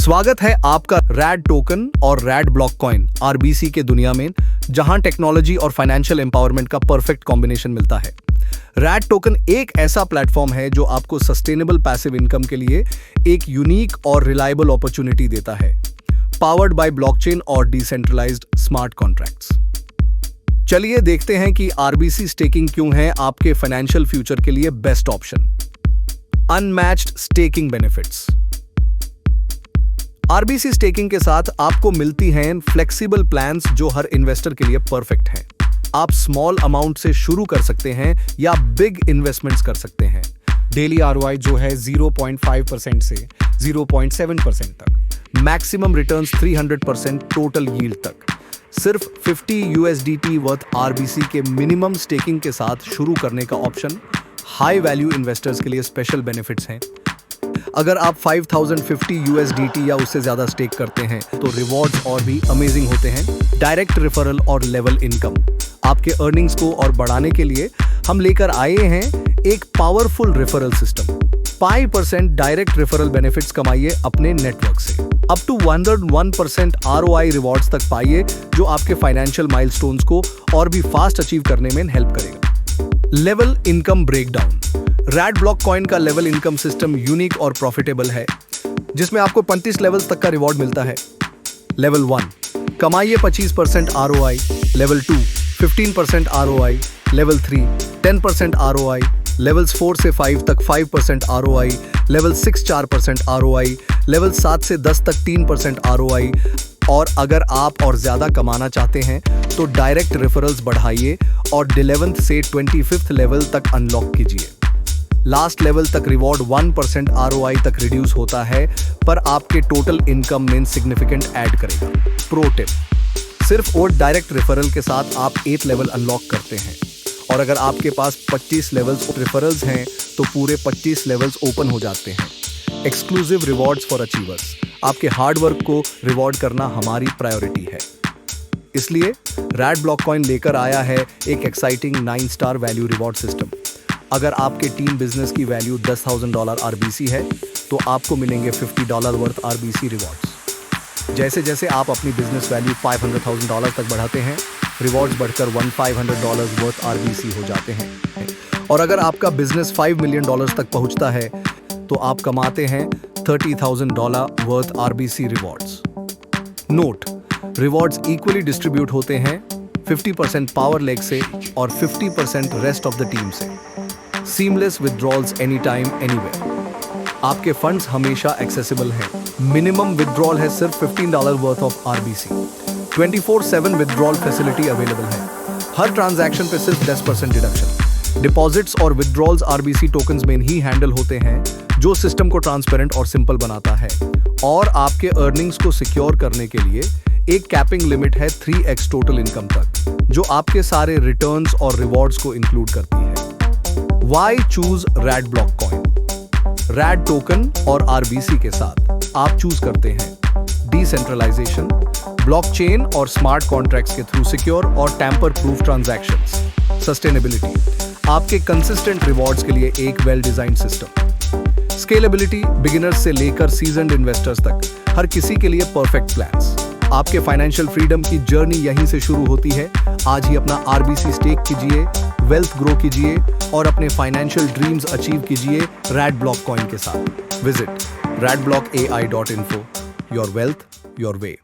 स्वागत है आपका रैड टोकन और रैड ब्लॉक कॉइन आरबीसी के दुनिया में, जहां टेक्नोलॉजी और फाइनेंशियल एम्पावरमेंट का परफेक्ट कॉम्बिनेशन मिलता है। रैड टोकन एक ऐसा प्लेटफॉर्म है जो आपको सस्टेनेबल पैसिव इनकम के लिए एक यूनिक और रिलायबल अपॉर्चुनिटी देता है, पावर्ड बाय ब्लॉकचेन और डिसेंट्रलाइज्ड स्मार्ट कॉन्ट्रैक्ट्स। चलिए देखते हैं कि आरबीसी स्टेकिंग क्यों है आपके फाइनेंशियल फ्यूचर के लिए best option. Unmatched staking benefits. RBC staking के साथ आपको मिलती हैं फ्लेक्सिबल प्लान्स जो हर इन्वेस्टर के लिए परफेक्ट हैं। आप स्मॉल अमाउंट से शुरू कर सकते हैं या बिग इन्वेस्टमेंट्स कर सकते हैं। डेली आरओआई जो है 0.5% से 0.7% तक। मैक्सिमम रिटर्न्स 300% टोटल यील्ड तक। सिर्फ 50 USDT वर्थ आरबीसी के मिनिमम स्टेकिंग के साथ शुरू करने का ऑप्शन। हाई वैल्यू इन्वेस्टर्स के लिए स्पेशल बेनिफिट्स हैं। अगर आप 5050 USDT या उससे ज्यादा स्टेक करते हैं तो रिवॉर्ड्स और भी अमेजिंग होते हैं। डायरेक्ट रेफरल और लेवल इनकम। आपके अर्निंग्स को और बढ़ाने के लिए हम लेकर आए हैं एक powerful referral system. 5% direct referral benefits कमाइए अपने नेटवर्क से। अप टू 101% ROI रिवॉर्ड्स तक पाइए, जो आपके फाइनेंशियल माइलस्टोन्स को और भी फास्ट अचीव करने में हेल्प करेगा। Level income breakdown. Red block coin का लेवल इनकम सिस्टम यूनिक और प्रॉफिटेबल है, जिसमें आपको 35 लेवल्स तक का रिवॉर्ड मिलता है। लेवल 1 कमाइए 25% ROI, level 2 15% ROI, level 3 10% ROI, levels 4 से 5 तक 5% ROI, लेवल 6 4% ROI, लेवल 7 से 10 तक 3% ROI। और अगर आप और ज्यादा कमाना चाहते हैं तो डायरेक्ट रेफरल्स बढ़ाइए और 11th से 25th लेवल तक अनलॉक कीजिए। लास्ट लेवल तक रिवॉर्ड 1% ROI तक रिड्यूस होता है, पर आपके टोटल इनकम में सिग्निफिकेंट ऐड करेगा। प्रो टिप, सिर्फ और डायरेक्ट रेफरल के साथ आप 8 लेवल अनलॉक करते हैं, और अगर आपके पास 25 लेवल्स रेफरल्स हैं तो पूरे 25 लेवल्स ओपन हो जाते हैं। Exclusive rewards for achievers. आपके हार्ड वर्क को रिवॉर्ड करना हमारी प्रायोरिटी है, इसलिए रैड ब्लॉक कॉइन लेकर आया है एक exciting 9 star value reward system. अगर आपके टीम बिजनेस की वैल्यू $10,000 आरबीसी है तो आपको मिलेंगे $50 वर्थ आरबीसी रिवॉर्ड्स। जैसे जैसे आप अपनी बिजनेस वैल्यू $500,000 तक बढ़ाते हैं, रिवॉर्ड्स बढ़कर $1,500 वर्थ आरबीसी हो जाते हैं। और अगर आपका बिजनेस $5 मिलियन तक पहुंचता है तो आप कमाते हैं $30,000 worth RBC rewards. Note, rewards equally distribute होते हैं, 50% पावर लेग से और 50% रेस्ट ऑफ द टीम से। Seamless withdrawals any time anywhere. आपके फंड्स हमेशा एक्सेसिबल हैं। मिनिमम विथड्रॉल है सिर्फ $15 worth of RBC. 24/7 withdrawal facility available है। हर ट्रांजैक्शन पे सिर्फ 10% डिडक्शन। डिपॉजिट्स और विथड्रॉल्स आरबीसी टोकन्स में ही हैंडल होते हैं, जो सिस्टम को ट्रांसपेरेंट और सिंपल बनाता है। और आपके अर्निंग्स को सिक्योर करने के लिए एक कैपिंग लिमिट है 3x टोटल इनकम तक, जो आपके सारे रिटर्न्स और रिवॉर्ड्स को इंक्लूड करती है। Why choose red block coin? Red token और आरबीसी के साथ आप चूज करते हैं डिसेंट्रलाइजेशन, ब्लॉकचेन और स्मार्ट कॉन्ट्रैक्ट्स के थ्रू सिक्योर और टैम्पर प्रूफ ट्रांजैक्शंस, सस्टेनेबिलिटी, आपके कंसिस्टेंट रिवॉर्ड्स के लिए एक well designed system, scalability, beginners से लेकर सीजन्ड इन्वेस्टर्स तक, हर किसी के लिए परफेक्ट प्लान्स। आपके फाइनेंशियल फ्रीडम की जर्नी यहीं से शुरू होती है। आज ही अपना आरबीसी स्टेक कीजिए, वेल्थ ग्रो कीजिए और अपने फाइनेंशियल ड्रीम्स अचीव कीजिए रैड ब्लॉक कॉइन के साथ। Visit radblockai.info। Your wealth your way.